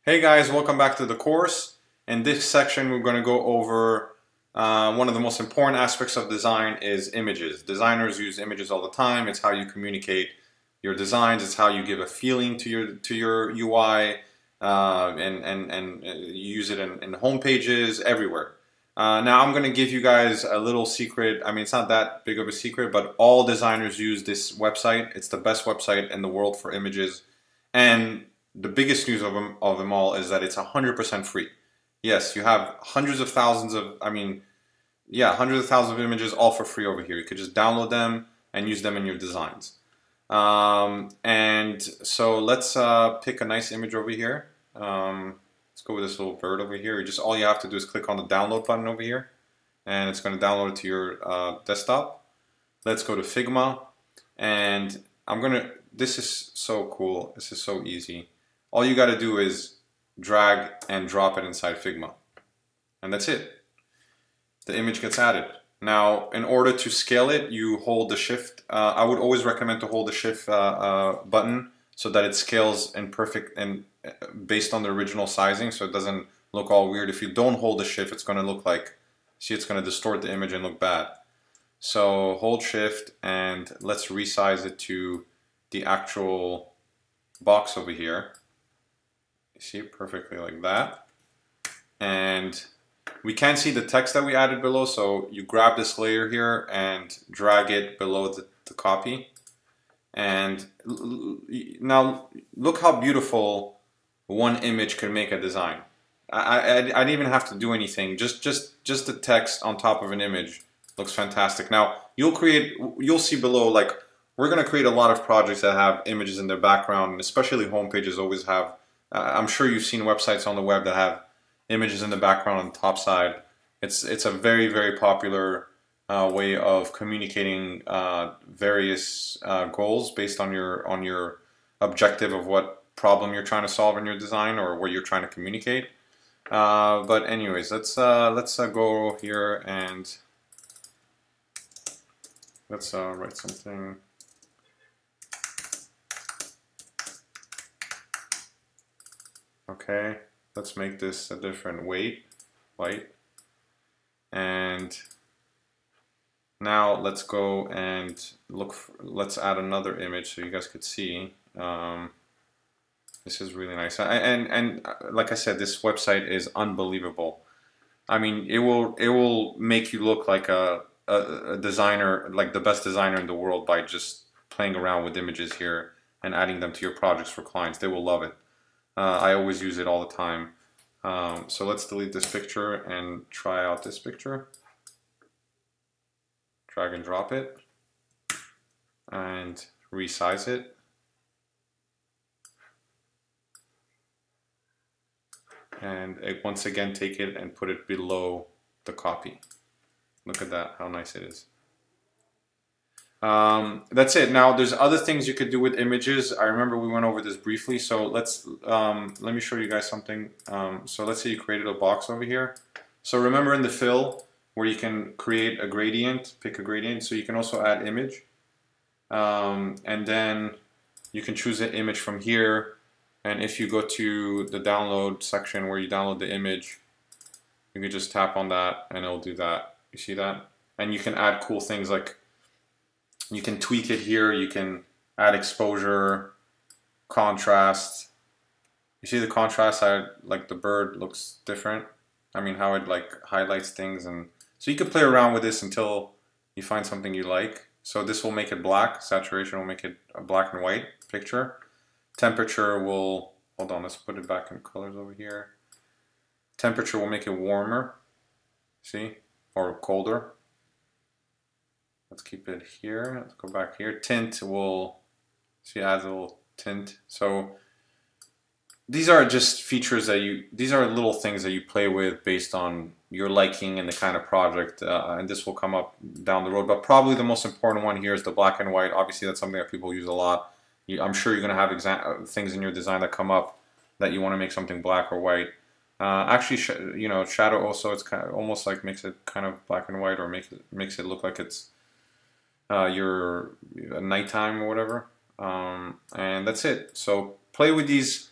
Hey guys, welcome back to the course. In this section, we're going to go over one of the most important aspects of design is images. Designers use images all the time. It's how you communicate your designs. It's how you give a feeling to your UI, and you use it in home pages everywhere. Now I'm going to give you guys a little secret. I mean, it's not that big of a secret, but all designers use this website. It's the best website in the world for images, and the biggest news of them all is that it's 100% free. Yes, you have hundreds of thousands of, hundreds of thousands of images all for free over here. You could just download them and use them in your designs. And so let's pick a nice image over here. Let's go with this little bird over here. All you have to do is click on the download button over here, and it's going to download it to your desktop. Let's go to Figma, and this is so cool. This is so easy. All you got to do is drag and drop it inside Figma, and that's it. The image gets added. Now, in order to scale it, you hold the shift. I would always recommend to hold the shift button so that it scales in perfect and based on the original sizing, so it doesn't look all weird. If you don't hold the shift, it's going to look like, see, it's going to distort the image and look bad. So hold shift and let's resize it to the actual box over here. You see, perfectly like that. And we can see the text that we added below, so you grab this layer here and drag it below the copy. And now look how beautiful one image can make a design. I didn't even have to do anything. Just the text on top of an image looks fantastic. Now you'll see below, like, we're going to create a lot of projects that have images in their background, and especially home pages always have. I'm sure you've seen websites on the web that have images in the background on the top side. It's a very, very popular way of communicating various goals based on your objective of what problem you're trying to solve in your design or what you're trying to communicate. But anyways, let's go here and let's write something. Okay, let's make this a different weight, white. And now let's go and let's add another image so you guys could see. This is really nice. And like I said, this website is unbelievable. I mean, it will make you look like a designer, like the best designer in the world, by just playing around with images here and adding them to your projects for clients. They will love it. I always use it all the time. So let's delete this picture and try out this picture. Drag and drop it and resize it. And once again, take it and put it below the copy. Look at that, how nice it is. That's it. Now there's other things you could do with images. I remember we went over this briefly, so let me show you guys something. So let's say you created a box over here. So remember in the fill where you can create a gradient, pick a gradient, so you can also add image. And then you can choose an image from here, and if you go to the download section where you download the image, you can just tap on that and it'll do that. You see that? And you can add cool things like you can tweak it here, you can add exposure, contrast. You see the contrast, like the bird looks different. I mean, how it like highlights things, and so you can play around with this until you find something you like. So this will make it black, saturation will make it a black and white picture. Temperature will, hold on, let's put it back in colors over here. Temperature will make it warmer, see, or colder. Let's keep it here. Let's go back here. Tint will, see, adds a little tint. So these are just features that these are little things that you play with based on your liking and the kind of project, and this will come up down the road. But probably the most important one here is the black and white. Obviously, that's something that people use a lot. I'm sure you're going to have things in your design that come up that you want to make something black or white. Actually, you know, shadow also, it's kind of almost like makes it kind of black and white, or makes it look like it's your nighttime or whatever. And that's it. So play with these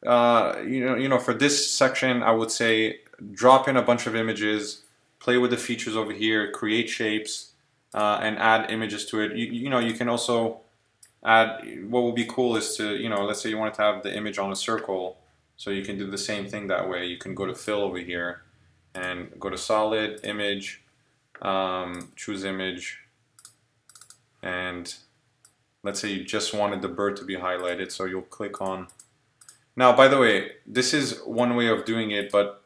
For this section, I would say drop in a bunch of images, play with the features over here, create shapes, and add images to it. You can also add, what would be cool is to, let's say you wanted to have the image on a circle, so you can do the same thing that way. You can go to fill over here and go to solid, image, choose image, and let's say you just wanted the bird to be highlighted, so you'll click on. Now, by the way, this is one way of doing it, but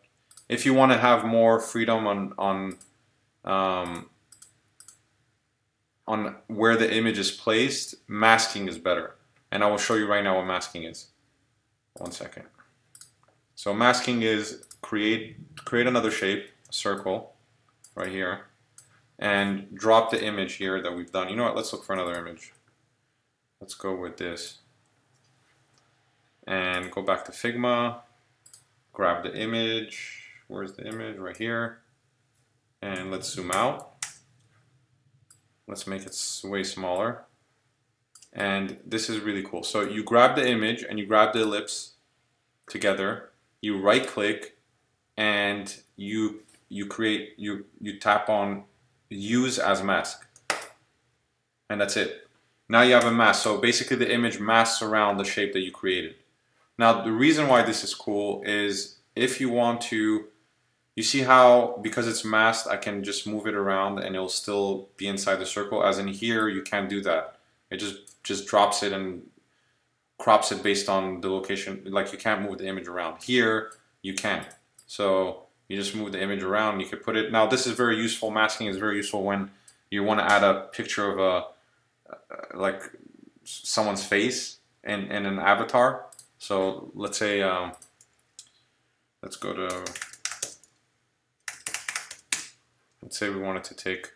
if you want to have more freedom on where the image is placed, masking is better. And I will show you right now what masking is. One second. So masking is create another shape, a circle, right here, and drop the image here that we've done. You know what, let's look for another image. Let's go with this. And go back to Figma, grab the image. Where's the image? Right here. And let's zoom out. Let's make it way smaller. And this is really cool. So you grab the image and you grab the ellipse together. You right click and you tap on use as mask. And that's it. Now you have a mask. So basically the image masks around the shape that you created. Now the reason why this is cool is if you want to, you see how, because it's masked, I can just move it around and it'll still be inside the circle. As in here, you can't do that. It just drops it and crops it based on the location. Like you can't move the image around. Here, you can. So you just move the image around. You could put it. Now this is very useful. Masking is very useful when you want to add a picture of like someone's face in an avatar. So let's say, let's go to. Let's say we wanted to take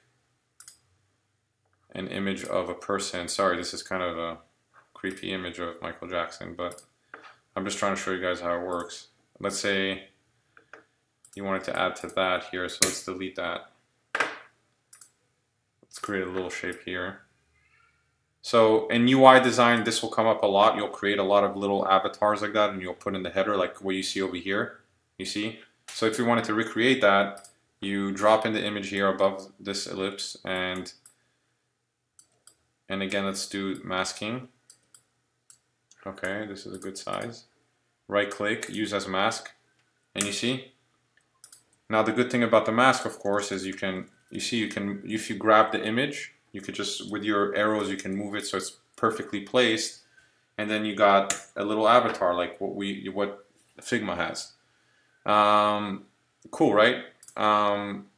an image of a person. Sorry, this is kind of a creepy image of Michael Jackson, but I'm just trying to show you guys how it works. Let's say you wanted to add to that here, so let's delete that. Let's create a little shape here. So in UI design, this will come up a lot. You'll create a lot of little avatars like that, and you'll put in the header like what you see over here. You see? So if you wanted to recreate that, you drop in the image here above this ellipse, and again, let's do masking. Okay, this is a good size. Right click, use as mask, and you see? Now the good thing about the mask, of course, is if you grab the image, you could just, with your arrows, you can move it so it's perfectly placed, and then you got a little avatar like what Figma has. Cool, right?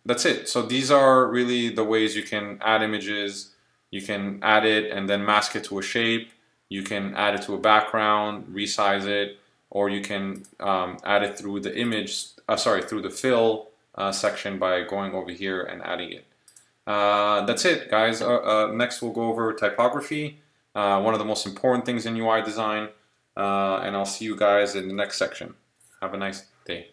That's it. So these are really the ways you can add images. You can add it and then mask it to a shape. You can add it to a background, resize it, or you can add it through the image, through the fill section by going over here and adding it. That's it, guys. Next we'll go over typography, one of the most important things in UI design, and I'll see you guys in the next section. Have a nice day.